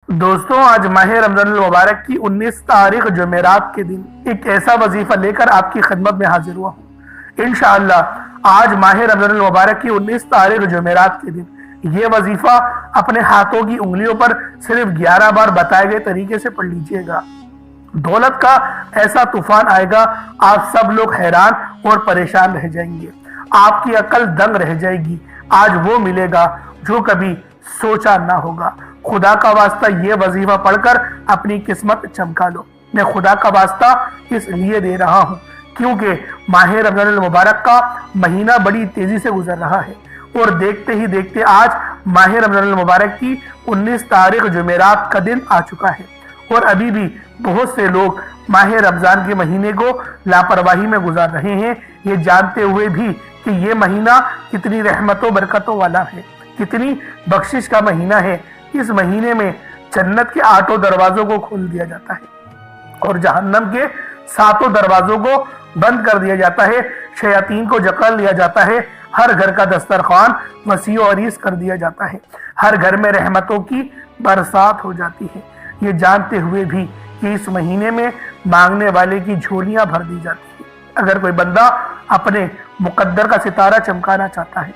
دوستوں، آج ماہ رمضان المبارک کی 19 تاریخ جمعرات کے دن ایک ایسا وظیفہ لے کر آپ کی خدمت میں حاضر ہوا ہوں۔ انشاءاللہ آج ماہ رمضان المبارک کی 19 تاریخ جمعرات کے دن یہ وظیفہ اپنے ہاتھوں کی انگلیوں پر صرف 11 بار بتائے گئے طریقے سے پڑھ لیجئے گا۔ دولت کا ایسا طوفان آئے گا، آپ سب لوگ حیران اور پریشان رہ جائیں گے، آپ کی عقل دنگ رہ جائے گی۔ آج وہ ملے گا جو کبھی سوچا نہ ہوگا۔ خدا کا واسطہ یہ وظیفہ پڑھ کر اپنی قسمت چمکا لو۔ میں خدا کا واسطہ اس لیے دے رہا ہوں کیونکہ ماہ رمضان المبارک کا مہینہ بڑی تیزی سے گزر رہا ہے اور دیکھتے ہی دیکھتے آج ماہ رمضان المبارک کی 19 تاریخ جمعرات کا دن آ چکا ہے، اور ابھی بھی بہت سے لوگ ماہ رمضان کے مہینے کو لاپرواہی میں گزار رہے ہیں، یہ جانتے ہوئے بھی کہ یہ مہینہ کتنی رحمتوں برکتوں والا ہے، کتنی بخشش کا مہینہ ہے۔ اس مہینے میں جنت کے 8 دروازوں کو کھول دیا جاتا ہے اور جہنم کے 7 دروازوں کو بند کر دیا جاتا ہے، شیاطین کو جکڑ لیا جاتا ہے، ہر گھر کا دسترخوان وسیع و عریض کر دیا جاتا ہے، ہر گھر میں رحمتوں کی برسات ہو جاتی ہے، یہ جانتے ہوئے بھی کہ اس مہینے میں مانگنے والے کی جھولیاں بھر دی جاتی ہیں۔ اگر کوئی بندہ اپنے مقدر کا ستارہ چمکانا چاہتا ہے،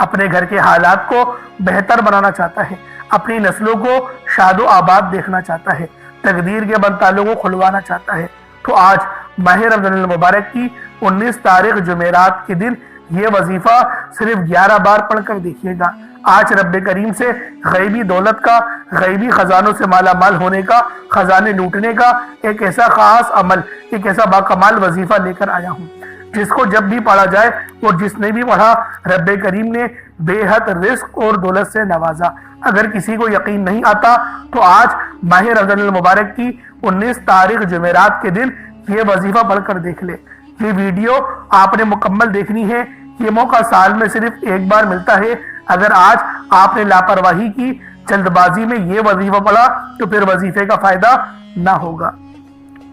اپنے گھر کے حالات کو بہتر بنانا چاہتا ہے، اپنی نسلوں کو شاد و آباد دیکھنا چاہتا ہے، تقدیر کے بندتالوں کو کھلوانا چاہتا ہے، تو آج ماہ رمضان المبارک کی 19 تاریخ جمعرات کے دن یہ وظیفہ صرف 11 بار پڑھ کر دیکھیے گا۔ آج رب کریم سے غیبی دولت کا، غیبی خزانوں سے مالا مال ہونے کا، خزانے لوٹنے کا ایک ایسا خاص عمل، ایک ایسا باکمال وظیفہ لے کر آیا ہوں جس کو جب بھی پڑھا جائے اور جس نے بھی پڑھا رب کریم نے بے حد رزق اور دولت سے نوازا۔ اگر کسی کو یقین نہیں آتا تو آج ماہ رمضان المبارک کی 19 تاریخ جمعرات کے دن یہ وظیفہ پڑھ کر دیکھ لے۔ یہ ویڈیو آپ نے مکمل دیکھنی ہے، یہ موقع سال میں صرف ایک بار ملتا ہے۔ اگر آج آپ نے لاپرواہی کی، جلد بازی میں یہ وظیفہ پڑھا تو پھر وظیفے کا فائدہ نہ ہوگا۔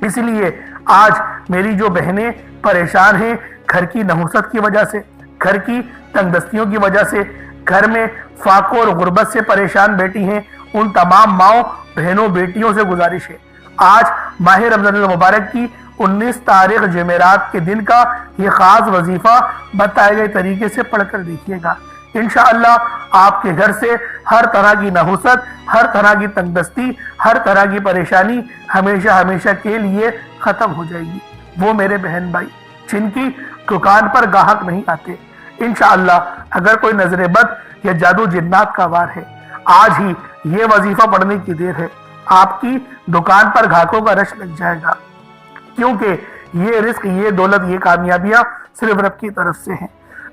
اس لیے آج میری جو بہنیں پریشان ہیں گھر کی نحوست کی وجہ سے، گھر کی تنگ دستیوں کی وجہ سے، گھر میں فاقوں اور غربت سے پریشان بیٹھی ہیں، ان تمام ماؤں بہنوں بیٹیوں سے گزارش ہے، آج ماہ رمضان المبارک کی 19 تاریخ جمعرات کے دن کا یہ خاص وظیفہ بتائے گئے طریقے سے پڑھ کر دیکھیے گا۔ انشاءاللہ آپ کے گھر سے ہر طرح کی نحوست، ہر طرح کی تنگ دستی، ہر طرح کی پریشانی ہمیشہ ہمیشہ کے لیے ختم ہو جائے گی۔ وہ میرے بہن بھائی جن کی دکان پر گاہک نہیں آتے، انشاءاللہ اگر کوئی نظر بد یا جادو جنات کا وار ہے، آج ہی یہ وظیفہ پڑھنے کی دیر ہے، آپ کی دکان پر گاہکوں کا رش لگ جائے گا، کیونکہ یہ رزق، یہ دولت، یہ کامیابیاں صرف رب کی طرف سے ہیں۔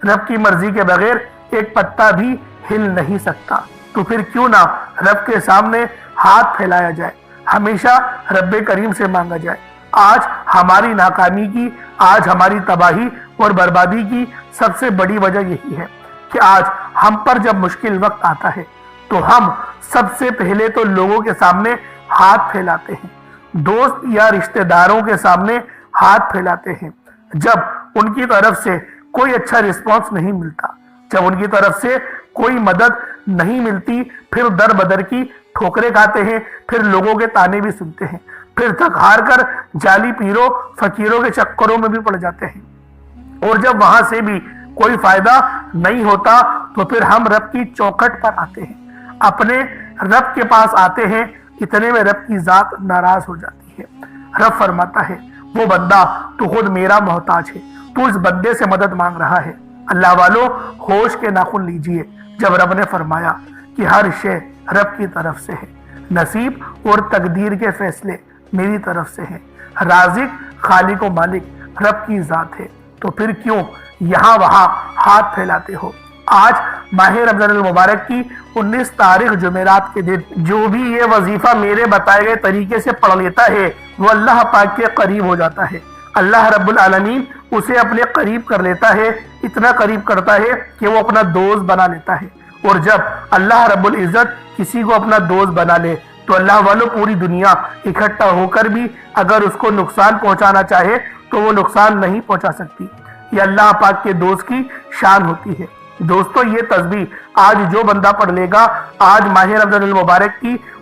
رب کی مرضی کے بغیر ایک پتا بھی ہل نہیں سکتا، تو پھر کیوں نہ رب کے سامنے ہاتھ پھیلایا جائے، ہمیشہ رب کریم سے مانگا جائے۔ آج ہماری ناکامی کی، آج ہماری تباہی اور بربادی کی سب سے بڑی وجہ یہی ہے کہ آج ہم پر جب مشکل وقت آتا ہے تو ہم سب سے پہلے تو لوگوں کے سامنے ہاتھ پھیلاتے ہیں، دوست یا رشتہ داروں کے سامنے ہاتھ پھیلاتے ہیں۔ جب ان کی طرف سے کوئی اچھا رسپانس نہیں ملتا، جب ان کی طرف سے کوئی مدد نہیں ملتی، پھر در بدر کی ٹھوکریں کھاتے ہیں، پھر لوگوں کے تانے بھی سنتے ہیں، پھر تھک ہار کر جعلی پیروں فقیروں کے چکروں میں بھی پڑ جاتے ہیں، اور جب وہاں سے بھی کوئی فائدہ نہیں ہوتا تو پھر ہم رب کی چوکھٹ پر آتے ہیں، اپنے رب کے پاس آتے ہیں، اتنے میں رب کی ذات ناراض ہو جاتی ہے۔ رب فرماتا ہے، وہ بندہ تو خود میرا محتاج ہے، تو اس بندے سے مدد مانگ رہا ہے۔ اللہ والو ہوش کے ناخن لیجئے جب رب نے فرمایا کہ ہر شے رب کی طرف سے ہے، نصیب اور تقدیر کے فیصلے میری طرف سے ہیں، رازق، خالق و مالک رب کی ذات ہے، تو پھر کیوں یہاں وہاں ہاتھ پھیلاتے ہو؟ آج ماہ رمضان المبارک کی 19 تاریخ جمعرات کے دن جو بھی یہ وظیفہ میرے بتائے گئے طریقے سے پڑھ لیتا ہے وہ اللہ پاک کے قریب ہو جاتا ہے۔ اللہ رب العالمین اسے اپنے قریب کر لیتا ہے، اتنا قریب کرتا ہے کہ وہ اپنا دوست بنا لیتا ہے، اور جب اللہ رب العزت کسی کو اپنا دوست بنا لے تو اللہ والوں پوری دنیا اکٹھا ہو کر بھی اگر اس کو نقصان پہنچانا چاہے تو وہ نقصان نہیں پہنچا سکتی۔ یہ اللہ پاک کے دوست کی شان ہوتی ہے۔ دوستو، یہ تسبیح آج جو بندہ پڑھ لے گا، آج ماہ رمضان المبارک کی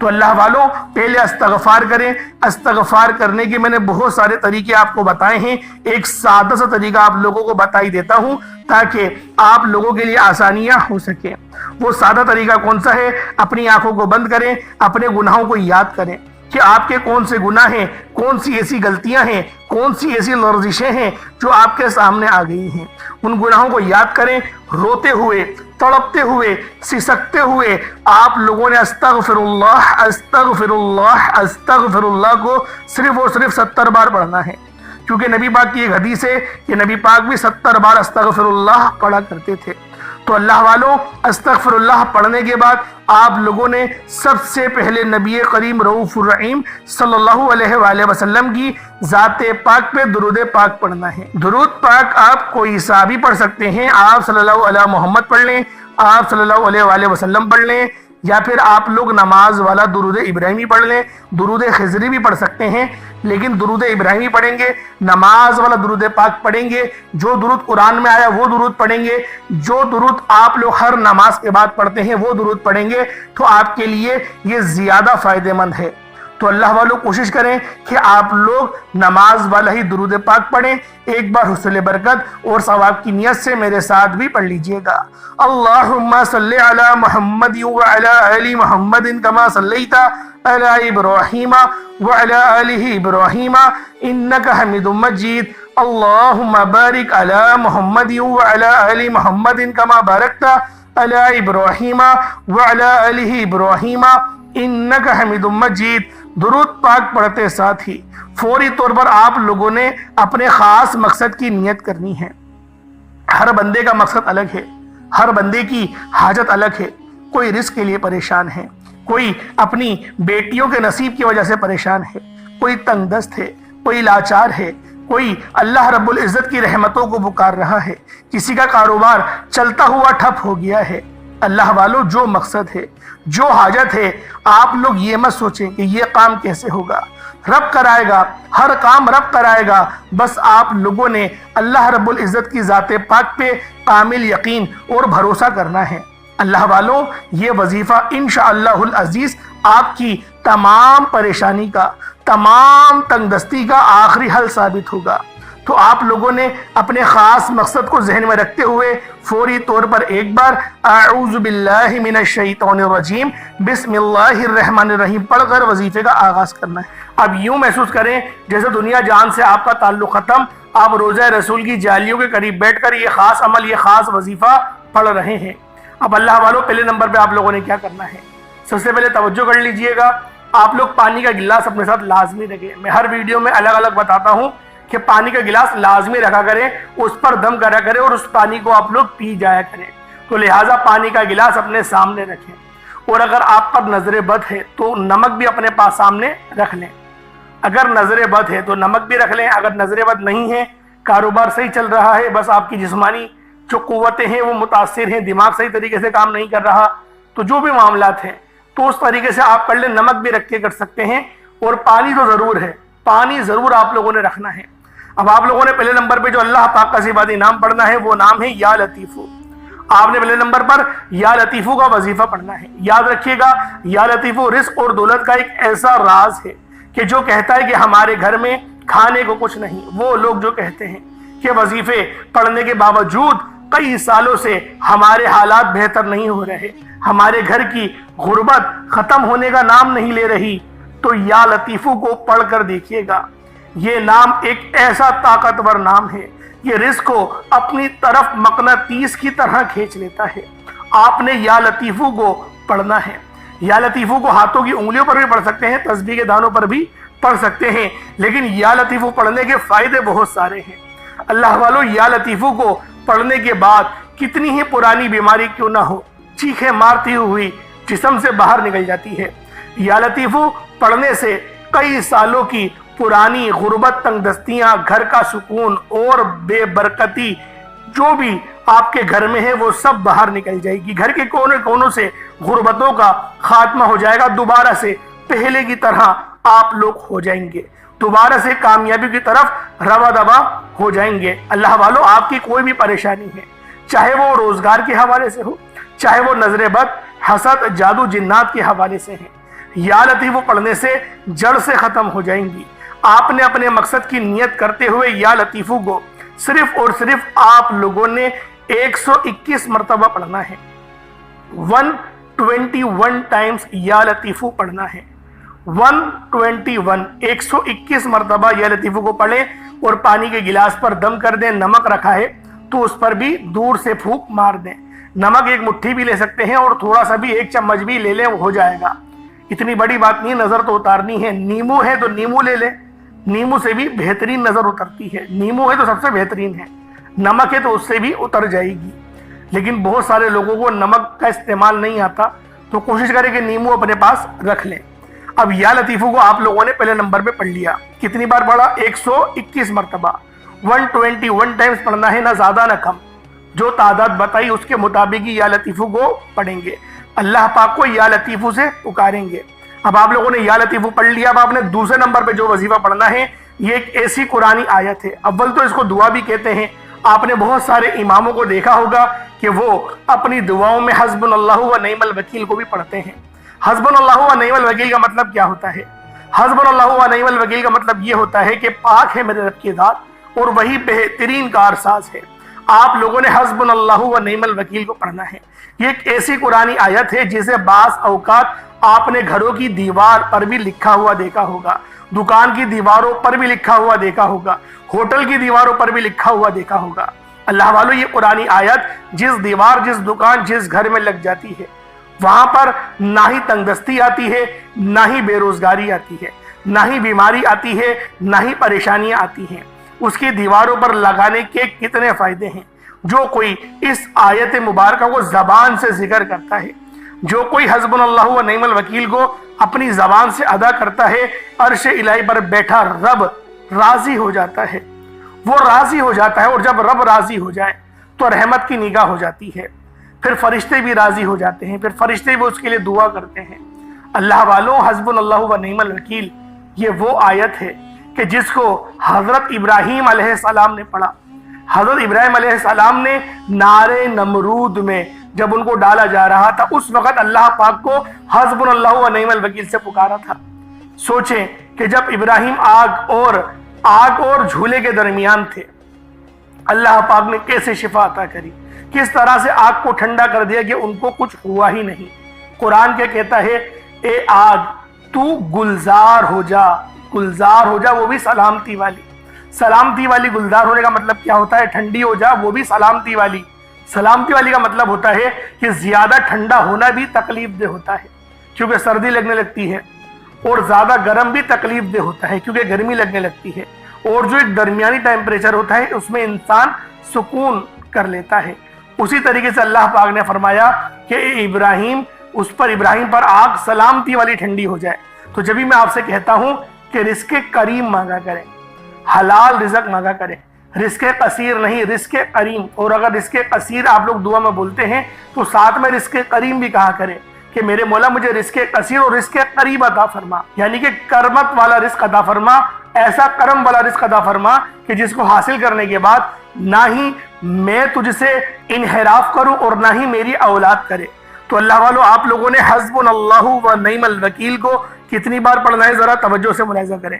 تو اللہ والوں پہلے استغفار کریں۔ استغفار کرنے کے میں نے بہت سارے طریقے آپ کو بتائے ہیں، ایک سادہ سا طریقہ آپ لوگوں کو بتا ہی دیتا ہوں تاکہ آپ لوگوں کے لیے آسانیاں ہو سکیں۔ وہ سادہ طریقہ کون سا ہے؟ اپنی آنکھوں کو بند کریں، اپنے گناہوں کو یاد کریں کہ آپ کے کون سے گناہ ہیں، کون سی ایسی غلطیاں ہیں، کون سی ایسی لرزشیں ہیں جو آپ کے سامنے آ گئی ہیں۔ ان گناہوں کو یاد کریں، روتے ہوئے، تڑپتے ہوئے، سسکتے ہوئے آپ لوگوں نے استغفر اللہ استغفر اللہ استغفر اللہ کو صرف اور صرف 70 بار پڑھنا ہے، کیونکہ نبی پاک کی ایک حدیث ہے کہ نبی پاک بھی 70 بار استغفر اللہ پڑھا کرتے تھے۔ تو اللہ والوں استغفر اللہ پڑھنے کے بعد آپ لوگوں نے سب سے پہلے نبی کریم رؤوف الرحیم صلی اللہ علیہ وآلہ وسلم کی ذات پاک پہ درود پاک پڑھنا ہے۔ درود پاک آپ کوئی سا بھی پڑھ سکتے ہیں، آپ صلی اللہ علیہ محمد پڑھ لیں، آپ صلی اللہ علیہ وآلہ وسلم پڑھ لیں، یا پھر آپ لوگ نماز والا درود ابراہیمی پڑھ لیں، درود خضری بھی پڑھ سکتے ہیں، لیکن درود ابراہیمی پڑھیں گے، نماز والا درود پاک پڑھیں گے، جو درود قرآن میں آیا وہ درود پڑھیں گے، جو درود آپ لوگ ہر نماز کے بعد پڑھتے ہیں وہ درود پڑھیں گے، تو آپ کے لیے یہ زیادہ فائدہ مند ہے۔ تو اللہ والوں کوشش کریں کہ آپ لوگ نماز والا ہی درود پاک پڑھیں۔ ایک بار حصول برکت اور ثواب کی نیت سے میرے ساتھ بھی پڑھ لیجئے گا۔ اللہم صلی علی محمد وعلی آل محمد کما صلیت علی ابراہیم وعلی آل ابراہیم انکا حمید مجید۔ اللہم بارک علی محمد وعلی آل محمد کما بارکت علی ابراہیم وعلی آل ابراہیم انکا حمید مجید۔ درود پاک پڑھتے ساتھ ہی فوری طور پر آپ لوگوں نے اپنے خاص مقصد کی نیت کرنی ہے۔ ہر بندے کا مقصد الگ ہے، ہر بندے کی حاجت الگ ہے۔ کوئی رزق کے لیے پریشان ہے، کوئی اپنی بیٹیوں کے نصیب کی وجہ سے پریشان ہے، کوئی تنگ دست ہے، کوئی لاچار ہے، کوئی اللہ رب العزت کی رحمتوں کو پکار رہا ہے، کسی کا کاروبار چلتا ہوا ٹھپ ہو گیا ہے۔ اللہ والوں جو مقصد ہے، جو حاجت ہے، آپ لوگ یہ مت سوچیں کہ یہ کام کیسے ہوگا، رب کرائے گا، ہر کام رب کرائے گا۔ بس آپ لوگوں نے اللہ رب العزت کی ذات پاک پہ کامل یقین اور بھروسہ کرنا ہے۔ اللہ والوں یہ وظیفہ انشاءاللہ العزیز آپ کی تمام پریشانی کا، تمام تنگ دستی کا آخری حل ثابت ہوگا۔ تو آپ لوگوں نے اپنے خاص مقصد کو ذہن میں رکھتے ہوئے فوری طور پر ایک بار اعوذ باللہ من الشیطان الرجیم بسم اللہ الرحمن الرحیم پڑھ کر وظیفے کا آغاز کرنا ہے۔ اب یوں محسوس کریں جیسے دنیا جان سے آپ کا تعلق ختم، آپ روضہ رسول کی جالیوں کے قریب بیٹھ کر یہ خاص عمل، یہ خاص وظیفہ پڑھ رہے ہیں۔ اب اللہ والوں پہلے نمبر پہ آپ لوگوں نے کیا کرنا ہے؟ سب سے پہلے توجہ کر لیجئے گا، آپ لوگ پانی کا گلاس اپنے ساتھ لازمی رکھیں۔ میں ہر ویڈیو میں الگ الگ بتاتا ہوں کہ پانی کا گلاس لازمی رکھا کریں، اس پر دم کرا کریں اور اس پانی کو آپ لوگ پی جایا کریں۔ تو لہٰذا پانی کا گلاس اپنے سامنے رکھیں، اور اگر آپ پر نظر بد ہے تو نمک بھی اپنے پاس سامنے رکھ لیں۔ اگر نظر بد ہے تو نمک بھی رکھ لیں، اگر نظر بد نہیں ہے، کاروبار صحیح چل رہا ہے، بس آپ کی جسمانی جو قوتیں ہیں وہ متاثر ہیں، دماغ صحیح طریقے سے کام نہیں کر رہا، تو جو بھی معاملات ہیں تو اس طریقے سے آپ کر لیں، نمک بھی رکھ کے کر سکتے ہیں، اور پانی تو ضرور ہے، پانی ضرور آپ لوگوں نے رکھنا ہے۔ اب آپ لوگوں نے پہلے نمبر پہ جو اللہ پاک کا صفاتی نام پڑھنا ہے وہ نام ہے یا لطیفو۔ آپ نے پہلے نمبر پر یا لطیفو کا وظیفہ پڑھنا ہے۔ یاد رکھیے گا، یا لطیفو رزق اور دولت کا ایک ایسا راز ہے کہ جو کہتا ہے کہ ہمارے گھر میں کھانے کو کچھ نہیں، وہ لوگ جو کہتے ہیں کہ وظیفے پڑھنے کے باوجود کئی سالوں سے ہمارے حالات بہتر نہیں ہو رہے، ہمارے گھر کی غربت ختم ہونے کا نام نہیں لے رہی، تو یا لطیفو کو پڑھ کر دیکھیے گا۔ یہ نام ایک ایسا طاقتور نام ہے، یہ رزق کو اپنی طرف مقناطیس کی طرح کھینچ لیتا ہے۔ آپ نے یا لطیفو کو پڑھنا ہے۔ یا لطیفو کو ہاتھوں کی انگلیوں پر بھی پڑھ سکتے ہیں، تسبیح کے دانوں پر بھی پڑھ سکتے ہیں، لیکن یا لطیفو پڑھنے کے فائدے بہت سارے ہیں۔ اللہ والو یا لطیفو کو پڑھنے کے بعد کتنی ہی پرانی بیماری کیوں نہ ہو، چیخیں مارتی ہوئی جسم سے باہر نکل جاتی ہے۔ یا لطیفو پڑھنے سے کئی سالوں کی پرانی غربت، تنگ دستیاں، گھر کا سکون اور بے برکتی جو بھی آپ کے گھر میں ہے وہ سب باہر نکل جائے گی۔ گھر کے کونے کونوں سے غربتوں کا خاتمہ ہو جائے گا، دوبارہ سے پہلے کی طرح آپ لوگ ہو جائیں گے، دوبارہ سے کامیابی کی طرف رواں دواں ہو جائیں گے۔ اللہ والو آپ کی کوئی بھی پریشانی ہے، چاہے وہ روزگار کے حوالے سے ہو، چاہے وہ نظر بد، حسد، جادو، جنات کے حوالے سے ہے، یا لطیف پڑھنے سے جڑ سے ختم ہو جائیں گی۔ آپ نے اپنے مقصد کی نیت کرتے ہوئے یا لطیفوں کو صرف اور صرف آپ لوگوں نے 121 مرتبہ پڑھنا ہے، 121 ٹائمز یا لطیفو پڑھنا ہے، 121 مرتبہ یا لطیفو کو پڑھیں اور پانی کے گلاس پر دم کر دیں۔ نمک رکھا ہے تو اس پر بھی دور سے پھونک مار دیں۔ نمک ایک مٹھی بھی لے سکتے ہیں اور تھوڑا سا بھی 1 چمچ بھی لے لیں، ہو جائے گا، اتنی بڑی بات نہیں، نظر تو اتارنی ہے۔ نیمو ہے تو نیمو لے لیں، نیمو سے بھی بہترین نظر اترتی ہے، نیمو ہے تو سب سے بہترین ہے، نمک ہے تو اس سے بھی اتر جائے گی، لیکن بہت سارے لوگوں کو نمک کا استعمال نہیں آتا، تو کوشش کریں کہ نیمو اپنے پاس رکھ لیں۔ اب یا لطیفوں کو آپ لوگوں نے پہلے نمبر پہ پڑھ لیا، کتنی بار پڑھا؟ 121 مرتبہ، 121 ٹائمز پڑھنا ہے، نہ زیادہ نہ کم، جو تعداد بتائی اس کے مطابق ہی یا لطیفوں کو پڑھیں گے، اللہ پاک کو یا لطیفوں سے پکاریں گے۔ اب آپ لوگوں نے یا لطیفو پڑھ لیا، اب آپ نے دوسرے نمبر پہ جو وظیفہ پڑھنا ہے یہ ایک ایسی قرآنی آیت ہے، اول تو اس کو دعا بھی کہتے ہیں۔ آپ نے بہت سارے اماموں کو دیکھا ہوگا کہ وہ اپنی دعاؤں میں حسبنا اللہ و نعم الوکیل کو بھی پڑھتے ہیں۔ حسبنا اللہ و نعم الوکیل کا مطلب کیا ہوتا ہے؟ حسبنا اللہ و نعم الوکیل کا مطلب یہ ہوتا ہے کہ پاک ہے میرے رب کی ذات اور وہی بہترین کارساز ہے۔ آپ لوگوں نے حسبنا اللہ و نعم الوکیل کو پڑھنا ہے۔ یہ ایک ایسی قرآنی آیت ہے جسے بعض اوقات آپ نے گھروں کی دیوار پر بھی لکھا ہوا دیکھا ہوگا، دکان کی دیواروں پر بھی لکھا ہوا دیکھا ہوگا، ہوٹل کی دیواروں پر بھی لکھا ہوا دیکھا ہوگا۔ اللہ والو، یہ قرآنی آیت جس دیوار، جس دکان، جس گھر میں لگ جاتی ہے، وہاں پر نہ ہی تنگ دستی آتی ہے، نہ ہی بے روزگاری آتی ہے، نہ ہی بیماری آتی ہے، نہ ہی پریشانیاں آتی ہیں۔ اس کی دیواروں پر لگانے کے کتنے فائدے ہیں۔ جو کوئی اس آیت مبارکہ کو زبان سے ذکر کرتا ہے، جو کوئی حسبنا اللہ و نعم الوکیل کو اپنی زبان سے ادا کرتا ہے، عرش الہی پر بیٹھا رب راضی ہو جاتا ہے، وہ راضی ہو جاتا ہے، اور جب رب راضی ہو جائے تو رحمت کی نگاہ ہو جاتی ہے، پھر فرشتے بھی راضی ہو جاتے ہیں، پھر فرشتے بھی اس کے لیے دعا کرتے ہیں۔ اللہ والوں، حسبنا اللہ و نعم الوکیل یہ وہ آیت ہے کہ جس کو حضرت ابراہیم علیہ السلام نے پڑھا۔ حضرت ابراہیم علیہ السلام نے نارے نمرود میں جب ان کو ڈالا جا رہا تھا، اس وقت اللہ پاک کو حسبنا اللہ و نعم الوکیل سے پکارا تھا۔ سوچیں کہ جب ابراہیم آگ اور جھولے کے درمیان تھے، اللہ پاک نے کیسے شفا عطا کری، کس طرح سے آگ کو ٹھنڈا کر دیا کہ ان کو کچھ ہوا ہی نہیں۔ قرآن کیا کہتا ہے؟ اے آگ تو گلزار ہو جا، گلزار ہو جا، وہ بھی سلامتی والی۔ سلامتی والی گلزار ہونے کا مطلب کیا ہوتا ہے؟ ٹھنڈی ہو جا، وہ بھی سلامتی والی۔ سلامتی والی کا مطلب ہوتا ہے کہ زیادہ ٹھنڈا ہونا بھی تکلیف دہ ہوتا ہے کیونکہ سردی لگنے لگتی ہے، اور زیادہ گرم بھی تکلیف دہ ہوتا ہے کیونکہ گرمی لگنے لگتی ہے، اور جو ایک درمیانی ٹیمپریچر ہوتا ہے اس میں انسان سکون کر لیتا ہے۔ اسی طریقے سے اللہ پاک نے فرمایا کہ ابراہیم پر آگ سلامتی والی ٹھنڈی ہو جائے۔ تو جب بھی میں آپ سے کہتا ہوں کہ رزق کریم مانگا کریں، حلال رزق مانگا کریں، رزق قصیر نہیں، رزق کریم۔ اور اگر رزق قصیر آپ لوگ دعا میں بولتے ہیں تو ساتھ میں رزق کریم بھی کہا کریں کہ میرے مولا مجھے رزق قصیر اور رزق قریب عطا فرما، یعنی کہ کرمت والا رزق عطا فرما، ایسا کرم والا رزق عطا فرما کہ جس کو حاصل کرنے کے بعد نہ ہی میں تجھ سے انحراف کروں اور نہ ہی میری اولاد کرے۔ تو اللہ والو، آپ لوگوں نے حسبنا اللہ و نعم الوکیل کو کتنی بار پڑھنا ہے؟ ذرا توجہ سے ملاحظہ کریں۔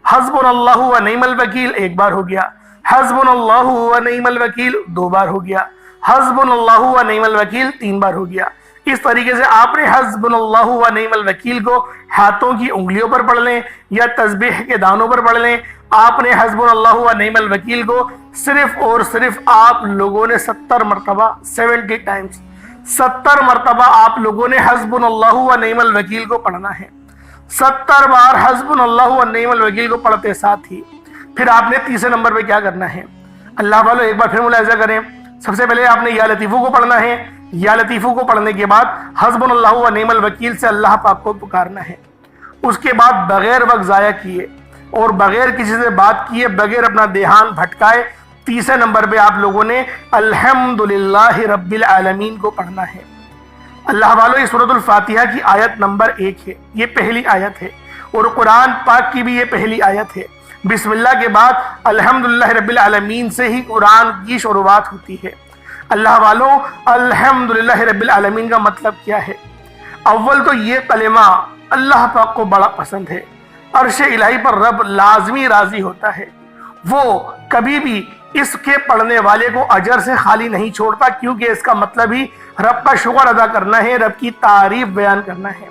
حسبنا اللہ و نعم الوکیل 1 بار ہو گیا، حسبنا اللہ و نعم الوکیل 2 بار ہو گیا، حسبنا اللہ و نعم الوکیل 3 بار ہو گیا۔ اس طریقے سے آپ نے حسبنا اللہ و نعم الوکیل کو ہاتھوں کی انگلیوں پر پڑھ لیں یا تسبیح کے دانوں پر پڑھ لیں۔ آپ نے حسبنا اللہ و نعم الوکیل کو صرف اور صرف آپ لوگوں نے 70 مرتبہ 70 ٹائمز 70 مرتبہ آپ لوگوں نے حسبنا اللہ و نعم الوکیل کو پڑھنا ہے۔ 70 بار حسبنا اللہ و نعم الوکیل کو پڑھتے ساتھ ہی پھر آپ نے تیسرے نمبر پہ کیا کرنا ہے؟ اللہ والو، ایک بار پھر ملاحظہ کریں۔ سب سے پہلے آپ نے یا لطیفو کو پڑھنا ہے، یا لطیفو کو پڑھنے کے بعد حسبنا اللہ و نعم الوکیل سے اللہ پاک کو پکارنا ہے۔ اس کے بعد بغیر وقت ضائع کیے اور بغیر کسی سے بات کیے، بغیر اپنا دھیان بھٹکائے، تیسرے نمبر پہ آپ لوگوں نے الحمدللہ رب العالمین کو پڑھنا ہے۔ اللہ والو، یہ سورۃ الفاتحہ کی آیت نمبر 1 ہے، یہ پہلی آیت ہے، اور قرآن پاک کی بھی یہ پہلی آیت ہے۔ بسم اللہ کے بعد الحمدللہ رب العالمین سے ہی قرآن کی شروعات ہوتی ہے۔ اللہ والوں، الحمدللہ رب العالمین کا مطلب کیا ہے؟ اول تو یہ کلمہ اللہ پاک کو بڑا پسند ہے۔ عرش الہی پر رب لازمی راضی ہوتا ہے، وہ کبھی بھی اس کے پڑھنے والے کو اجر سے خالی نہیں چھوڑتا، کیونکہ اس کا مطلب ہی رب کا شکر ادا کرنا ہے، رب کی تعریف بیان کرنا ہے۔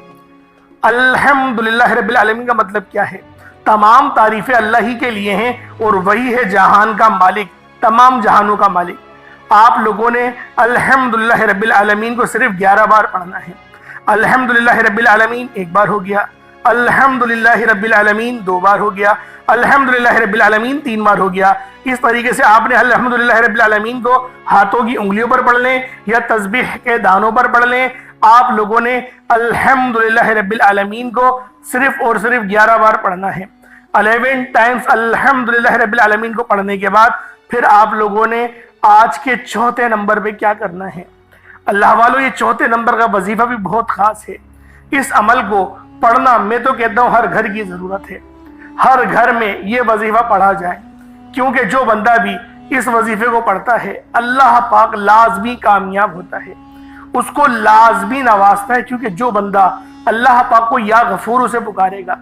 الحمدللہ رب العالمین کا مطلب کیا ہے؟ تمام تعریفیں اللہ ہی کے لیے ہیں، اور وہی ہے جہان کا مالک، تمام جہانوں کا مالک۔ آپ لوگوں نے الحمدللہ رب العالمین کو صرف 11 بار پڑھنا ہے۔ الحمدللہ رب العالمین 1 بار ہو گیا، الحمدللہ رب العالمین 2 بار ہو گیا، الحمدللہ رب العالمین 3 بار ہو گیا۔ اس طریقے سے آپ نے الحمدللہ رب العالمین کو ہاتھوں کی انگلیوں پر پڑھ لیں یا تسبیح کے دانوں پر پڑھ لیں۔ آپ لوگوں نے الحمدللہ رب العالمین کو صرف اور صرف 11 بار پڑھنا ہے۔ 11 ٹائمز الحمدللہ رب العالمین کو پڑھنے کے بعد پھر آپ لوگوں نے آج کے 4تھے نمبر پہ کیا کرنا ہے؟ اللہ والو، یہ 4تھے نمبر کا وظیفہ بھی بہت خاص ہے۔ اس عمل کو پڑھنا میں تو کہتا ہوں ہر گھر کی ضرورت ہے، ہر گھر میں یہ وظیفہ پڑھا جائے، کیونکہ جو بندہ بھی اس وظیفے کو پڑھتا ہے اللہ پاک لازمی کامیاب ہوتا ہے، اس کو لازمی نوازتا ہے۔ کیونکہ جو بندہ اللہ پاک کو یا غفور سے پکارے گا،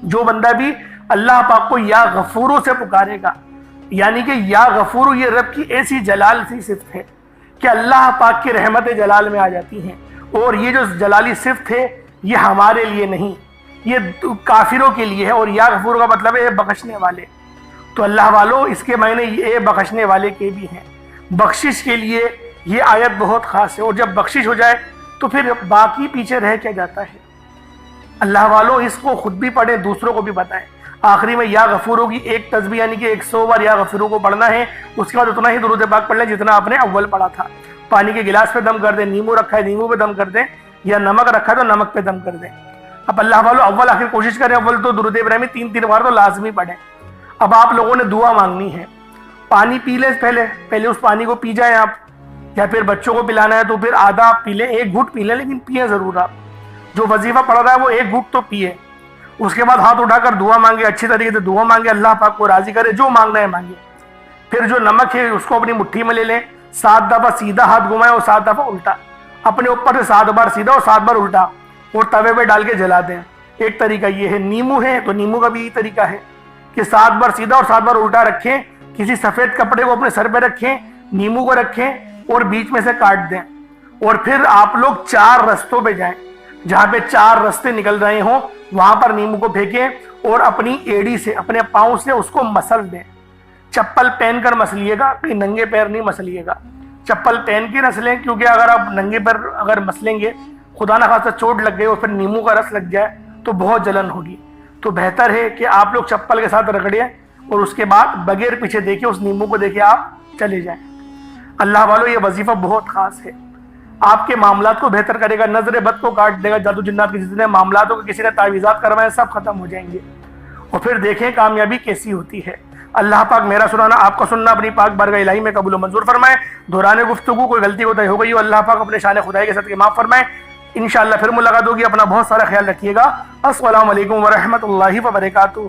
جو بندہ بھی اللہ پاک کو یا غفور سے پکارے گا، یعنی کہ یا غفور یہ رب کی ایسی جلال سی صفت ہے کہ اللہ پاک کی رحمت جلال میں آ جاتی ہیں، اور یہ جو جلالی صفت ہے یہ ہمارے لیے نہیں، یہ کافروں کے لیے ہے، اور یا غفور کا مطلب ہے بخشنے والے۔ تو اللہ والو، اس کے معنی یہ بخشنے والے کے بھی ہیں۔ بخشش کے لیے یہ آیت بہت خاص ہے، اور جب بخشش ہو جائے تو پھر باقی پیچھے رہ کیا جاتا ہے؟ اللہ والو، اس کو خود بھی پڑھیں، دوسروں کو بھی بتائیں۔ آخری میں یا غفوروں کی ایک تسبیح یعنی کہ 100 بار یا غفوروں کو پڑھنا ہے، اس کے بعد اتنا ہی درود پاک پڑھ لیں جتنا آپ نے اول پڑھا تھا۔ پانی کے گلاس پہ دم کر دیں، نیمبو رکھا ہے نیمبو پہ دم کر دیں، یا نمک رکھا ہے تو نمک پہ دم کر دیں۔ اب اللہ والو، اول آخر کوشش کریں، اول تو درود ابراہیمی 3 بار تو لازمی پڑھیں۔ اب آپ لوگوں نے دعا مانگنی ہے، پانی پی لیں، پہلے اس پانی کو پی جائیں آپ، یا پھر بچوں کو پلانا ہے تو پھر آدھا پی لیں، 1 گھٹ پی لیں، لیکن پیئیں ضرور۔ آپ جو وظیفہ پڑھ رہا ہے وہ 1 گھٹ تو پیئے، اس کے بعد ہاتھ اٹھا کر دعا مانگے، اچھی طریقے سے دعا مانگے، اللہ پاک کو راضی کرے، جو مانگنا ہے مانگے۔ پھر جو نمک ہے اس کو اپنی مٹھی میں لے لیں، 7 دفعہ سیدھا ہاتھ گھمائیں اور 7 دفعہ الٹا، اپنے اوپر سے 7 بار سیدھا اور 7 بار الٹا، اور توے پہ ڈال کے جلا دیں۔ ایک طریقہ یہ ہے۔ نیمو ہے تو نیمو کا بھی یہ طریقہ ہے کہ 7 بار سیدھا اور 7 بار الٹا رکھیں، کسی سفید کپڑے کو اپنے سر پہ رکھیں، نیمو کو رکھیں اور بیچ میں سے کاٹ دیں، اور پھر آپ لوگ 4 رستوں پہ جائیں، جہاں پہ 4 رستے نکل رہے ہوں وہاں پر نیمو کو پھینکیں، اور اپنی ایڑی سے، اپنے پاؤں سے اس کو مسل دیں۔ چپل پہن کر مسلیے گا، کہ ننگے پیر نہیں مسلیے گا، چپل پہن کے مسلیں، کیونکہ اگر آپ ننگے پیر اگر مسلیں گے، خدا نہ خواستہ چوٹ لگ گئی اور پھر نیمو کا رس لگ جائے تو بہت جلن ہوگی۔ تو بہتر ہے کہ آپ لوگ چپل کے ساتھ رگڑیں، اور اس کے بعد بغیر پیچھے دیکھے اس نیمو کو دیکھے آپ چلے جائیں۔ اللہ والو، یہ وظیفہ بہت خاص ہے، آپ کے معاملات کو بہتر کرے گا، نظر بد کو کاٹ دے گا، جادو جنات کے جتنے معاملات ہو کسی نے تعویذات کروائے سب ختم ہو جائیں گے، اور پھر دیکھیں کامیابی کیسی ہوتی ہے۔ اللہ پاک میرا سنانا، آپ کا سننا اپنی پاک بارگاہ الہی میں قبول و منظور فرمائے۔ دوران گفتگو کوئی غلطی کوتاہی ہو گئی ہو، اللہ پاک اپنے شان خدائی کے صدقے معاف فرمائے۔ انشاءاللہ پھر ملاقات ہوگی، اپنا بہت سارا خیال رکھیے گا۔ السلام علیکم ورحمۃ اللہ وبرکاتہ۔